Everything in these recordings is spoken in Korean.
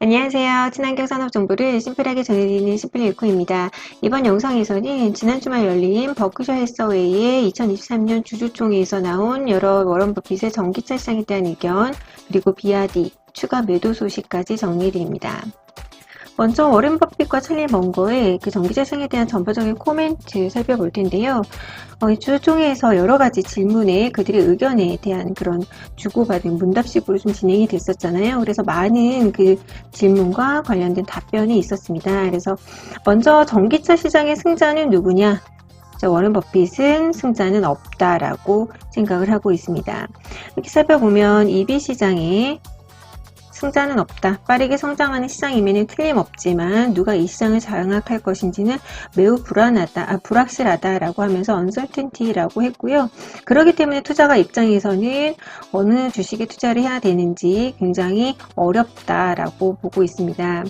안녕하세요. 친환경 산업 정보를 심플하게 전해드리는 심플리에코입니다. 이번 영상에서는 지난 주말 열린 버크셔 해서웨이의 2023년 주주총회에서 나온 여러 워런 버핏의 전기차 시장에 대한 의견, 그리고 비아디 추가 매도 소식까지 정리해드립니다. 먼저 워렌 버핏과 찰리 먼거의 그 전기차 시장에 대한 전반적인 코멘트 살펴볼 텐데요. 주주총회에서 여러 가지 질문에 그들의 의견에 대한 그런 주고받은 문답식으로 좀 진행이 됐었잖아요. 그래서 많은 그 질문과 관련된 답변이 있었습니다. 그래서 먼저 전기차 시장의 승자는 누구냐? 워렌 버핏은 승자는 없다라고 생각을 하고 있습니다. 이렇게 살펴보면 EV 시장에 승자는 없다. 빠르게 성장하는 시장임에는 틀림없지만 누가 이 시장을 장악할 것인지는 매우 불확실하다라고 하면서 uncertainty라고 했고요. 그렇기 때문에 투자가 입장에서는 어느 주식에 투자를 해야 되는지 굉장히 어렵다라고 보고 있습니다.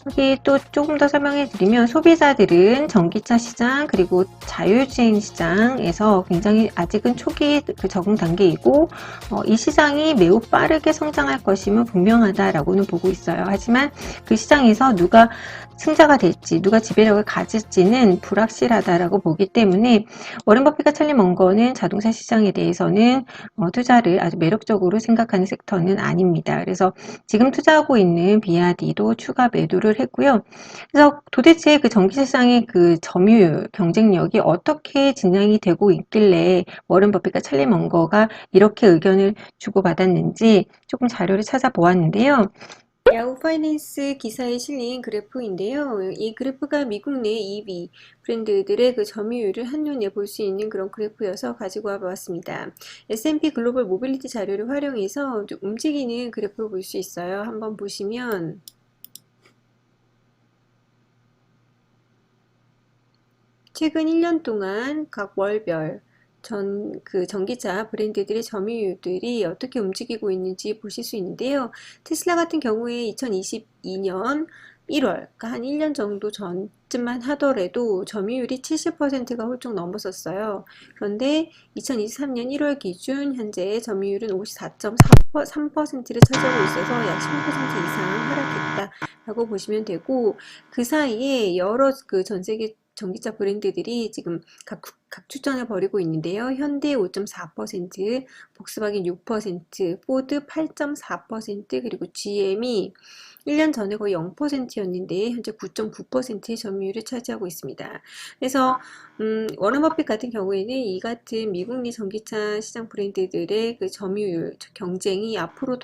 여기 또 조금 더 설명해 드리면 소비자들은 전기차 시장 그리고 자율주행 시장에서 굉장히 아직은 초기 그 적응 단계이고 이 시장이 매우 빠르게 성장할 것임은 분명하다라고는 보고 있어요. 하지만 그 시장에서 누가 승자가 될지 누가 지배력을 가질지는 불확실하다라고 보기 때문에 워렌 버핏과 찰리 먼거는 자동차 시장에 대해서는 투자를 아주 매력적으로 생각하는 섹터는 아닙니다. 그래서 지금 투자하고 있는 비아디도 추가 매도를 했고요. 그래서 도대체 그 전기차 시장의 그 점유율, 경쟁력이 어떻게 진행이 되고 있길래 워렌 버핏과 찰리 먼거가 이렇게 의견을 주고받았는지 조금 자료를 찾아보았는데요. 야후 파이낸스 기사에 실린 그래프인데요. 이 그래프가 미국 내 EV 브랜드들의 그 점유율을 한눈에 볼 수 있는 그런 그래프여서 가지고 와봤습니다. S&P 글로벌 모빌리티 자료를 활용해서 좀 움직이는 그래프를 볼 수 있어요. 한번 보시면 최근 1년 동안 각 월별 전기차 브랜드들의 점유율들이 어떻게 움직이고 있는지 보실 수 있는데요. 테슬라 같은 경우에 2022년 1월, 그러니까 한 1년 정도 전쯤만 하더라도 점유율이 70%가 훌쩍 넘었었어요. 그런데 2023년 1월 기준 현재 점유율은 54.3%를 차지하고 있어서 약 10% 이상 하락했다라고 보시면 되고, 그 사이에 여러 그 전 세계 전기차 브랜드들이 지금 각 추천을 벌이고 있는데요. 현대 5.4%, 복스바겐 6%, 포드 8.4%, 그리고 GM이 1년 전에 거의 0%였는데 현재 9.9%의 점유율을 차지하고 있습니다. 그래서 워런 버핏 같은 경우에는 이 같은 미국 내 전기차 시장 브랜드들의 그 점유율 경쟁이 앞으로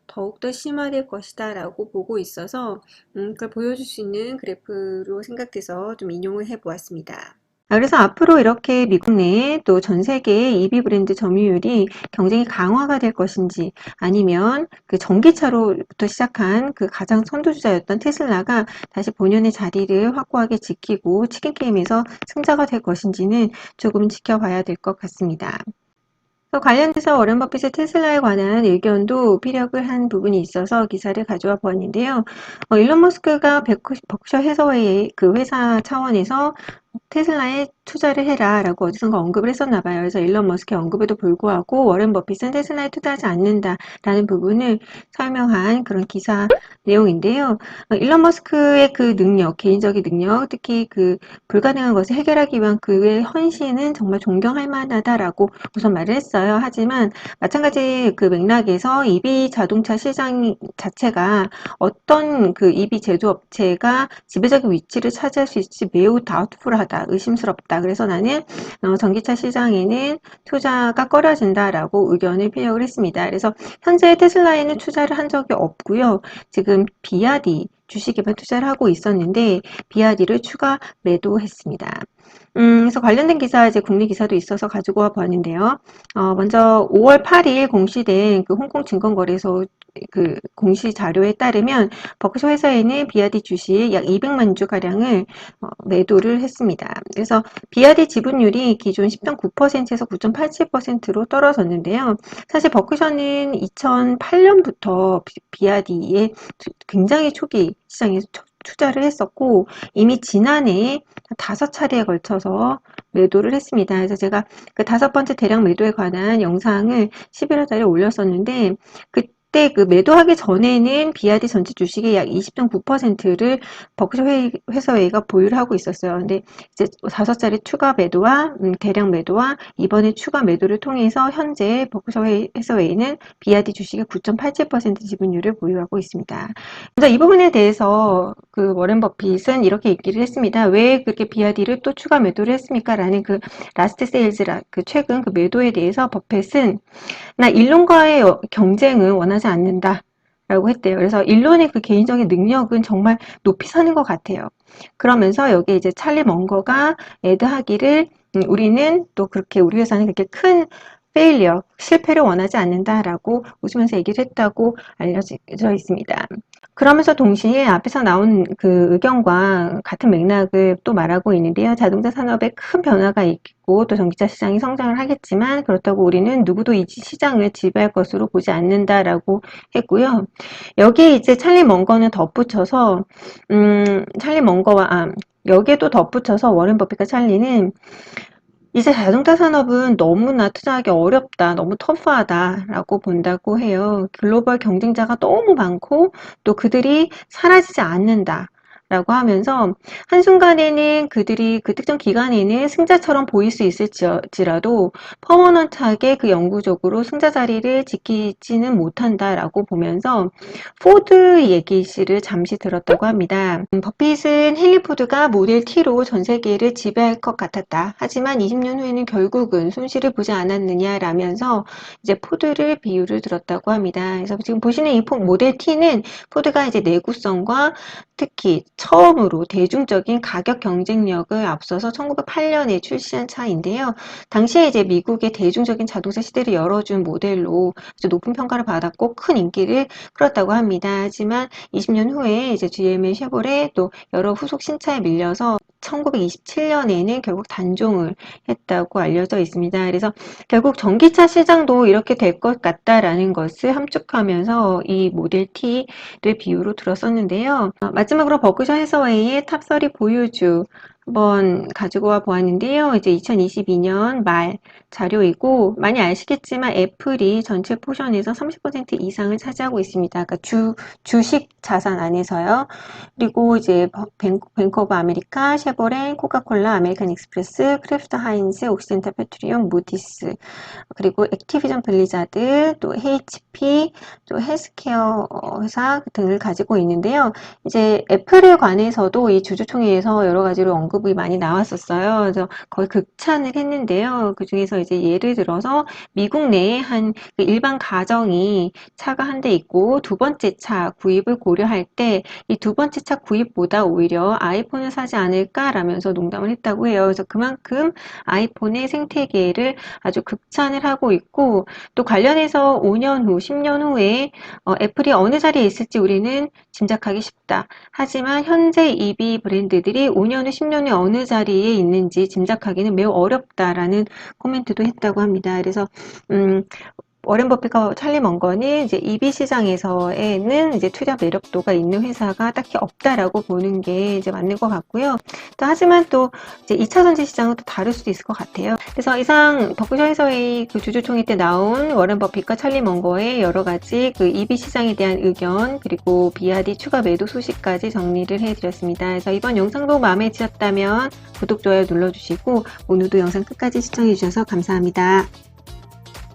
더욱더 심화될 것이다 라고 보고 있어서 그걸 보여줄 수 있는 그래프로 생각돼서 좀 인용을 해 보았습니다. 그래서 앞으로 이렇게 미국 내에 또 전 세계의 EV 브랜드 점유율이 경쟁이 강화가 될 것인지 아니면 그 전기차로부터 시작한 그 가장 선두주자였던 테슬라가 다시 본연의 자리를 확고하게 지키고 치킨 게임에서 승자가 될 것인지는 조금 지켜봐야 될 것 같습니다. 관련돼서 워렌 버핏의 테슬라에 관한 의견도 피력을 한 부분이 있어서 기사를 가져와 보았는데요. 일론 머스크가 버크셔 해서웨이 그 회사 차원에서 테슬라에 투자를 해라 라고 어디선가 언급을 했었나 봐요. 그래서 일론 머스크의 언급에도 불구하고 워렌 버핏은 테슬라에 투자하지 않는다 라는 부분을 설명한 그런 기사 내용인데요. 일론 머스크의 그 능력, 개인적인 능력, 특히 그 불가능한 것을 해결하기 위한 그의 헌신은 정말 존경할 만하다라고 우선 말을 했어요. 하지만 마찬가지 그 맥락에서 EV 자동차 시장 자체가 어떤 그 EV 제조업체가 지배적인 위치를 차지할 수 있을지 매우 다우트풀하다, 의심스럽다. 그래서 나는 전기차 시장에는 투자가 꺼려진다라고 의견을 피력을 했습니다. 그래서 현재 테슬라에는 투자를 한 적이 없고요. 지금 비아디 주식에만 투자를 하고 있었는데 비아디를 추가 매도했습니다. 그래서 관련된 기사 이제 국내 기사도 있어서 가지고 와 보았는데요. 먼저 5월 8일 공시된 그 홍콩 증권거래소 그 공시 자료에 따르면 버크셔 회사에는 비아디 주식 약 200만 주 가량을 매도를 했습니다. 그래서 비아디 지분율이 기존 10.9%에서 9.87%로 떨어졌는데요. 사실 버크셔는 2008년부터 비아디에 굉장히 초기 시장에서 투자를 했었고 이미 지난해 5차례에 걸쳐서 매도를 했습니다. 그래서 제가 그 5번째 대량 매도에 관한 영상을 11월 달에 올렸었는데 그때 그 매도하기 전에는 비아디 전체 주식의 약 20.9%를 버크셔 해서웨이가 보유를 하고 있었어요. 근데 이제 5자리 추가 매도와 대량 매도와 이번에 추가 매도를 통해서 현재 버크셔 해서웨이는 비아디 주식의 9.87% 지분율을 보유하고 있습니다. 그래서 이 부분에 대해서 그 워렌 버핏은 이렇게 얘기를 했습니다. 왜 그렇게 비아디를 또 추가 매도를 했습니까? 라는 그 라스트 세일즈 그 최근 그 매도에 대해서 버핏은 나 일론과의 경쟁은 원하지 않는다. 라고 했대요. 그래서 일론의 그 개인적인 능력은 정말 높이 사는 것 같아요. 그러면서 여기 이제 찰리 먼거가 애드하기를 우리는 또 그렇게 우리 회사는 그렇게 큰 페일리어, 실패를 원하지 않는다라고 웃으면서 얘기를 했다고 알려져 있습니다. 그러면서 동시에 앞에서 나온 그 의견과 같은 맥락을 또 말하고 있는데요. 자동차 산업에 큰 변화가 있고 또 전기차 시장이 성장을 하겠지만 그렇다고 우리는 누구도 이 시장을 지배할 것으로 보지 않는다라고 했고요. 여기에 이제 찰리 먼거는 덧붙여서 찰리 먼거와 여기에 또 덧붙여서 워렌 버핏과 찰리는 이제 자동차 산업은 너무나 투자하기 어렵다, 너무 터프하다라고 본다고 해요. 글로벌 경쟁자가 너무 많고 또 그들이 사라지지 않는다. 라고 하면서 한순간에는 그들이 그 특정 기간에는 승자처럼 보일 수 있을지라도 퍼머넌트하게 그 영구적으로 승자 자리를 지키지는 못한다라고 보면서 포드 얘기를 잠시 들었다고 합니다. 버핏은 헨리 포드가 모델 T로 전 세계를 지배할 것 같았다. 하지만 20년 후에는 결국은 손실을 보지 않았느냐라면서 이제 포드를 비유를 들었다고 합니다. 그래서 지금 보시는 이 모델 T는 포드가 이제 내구성과 특히 처음으로 대중적인 가격 경쟁력을 앞서서 1908년에 출시한 차인데요. 당시에 이제 미국의 대중적인 자동차 시대를 열어준 모델로 아주 높은 평가를 받았고 큰 인기를 끌었다고 합니다. 하지만 20년 후에 이제 GM의 쉐보레 또 여러 후속 신차에 밀려서 1927년에는 결국 단종을 했다고 알려져 있습니다. 그래서 결국 전기차 시장도 이렇게 될 것 같다라는 것을 함축하면서 이 모델 T를 비유로 들었었는데요. 마지막으로 버크셔 해서웨이의 탑30 보유주 한번 가지고 와 보았는데요. 이제 2022년 말 자료이고 많이 아시겠지만 애플이 전체 포션에서 30% 이상을 차지하고 있습니다. 그러니까 주식 자산 안에서요. 그리고 이제 뱅크 오브 아메리카, 쉐보레, 코카콜라, 아메리칸 익스프레스, 크래프트 하인즈, 옥시덴탈 페트리온, 무디스, 그리고 액티비전 블리자드, 또 HP, 또 헬스케어 회사 등을 가지고 있는데요. 이제 애플에 관해서도 이 주주총회에서 여러 가지로 언급이 많이 나왔었어요. 그래서 거의 극찬을 했는데요. 그 중에서 이제 예를 들어서 미국 내에 한 일반 가정이 차가 한 대 있고 두 번째 차 구입을 고려할 때 이 두 번째 차 구입보다 오히려 아이폰을 사지 않을까라면서 농담을 했다고 해요. 그래서 그만큼 아이폰의 생태계를 아주 극찬을 하고 있고 또 관련해서 5년 후, 10년 후에 애플이 어느 자리에 있을지 우리는 짐작하기 쉽다. 하지만 현재 EV 브랜드들이 5년 후, 10년 후에 어느 자리에 있는지 짐작하기는 매우 어렵다라는 코멘트도 했다고 합니다. 그래서 워렌 버핏과 찰리 먼거는 이제 EV 시장에서는 이제 투자 매력도가 있는 회사가 딱히 없다라고 보는 게 이제 맞는 것 같고요. 또 하지만 또 이제 2차 전지 시장은 또 다를 수도 있을 것 같아요. 그래서 이상 버크셔 해서웨이 그 주주총회 때 나온 워렌 버핏과 찰리 먼거의 여러 가지 그 EV 시장에 대한 의견 그리고 비아디 추가 매도 소식까지 정리를 해드렸습니다. 그래서 이번 영상도 마음에 드셨다면 구독, 좋아요 눌러주시고 오늘도 영상 끝까지 시청해주셔서 감사합니다.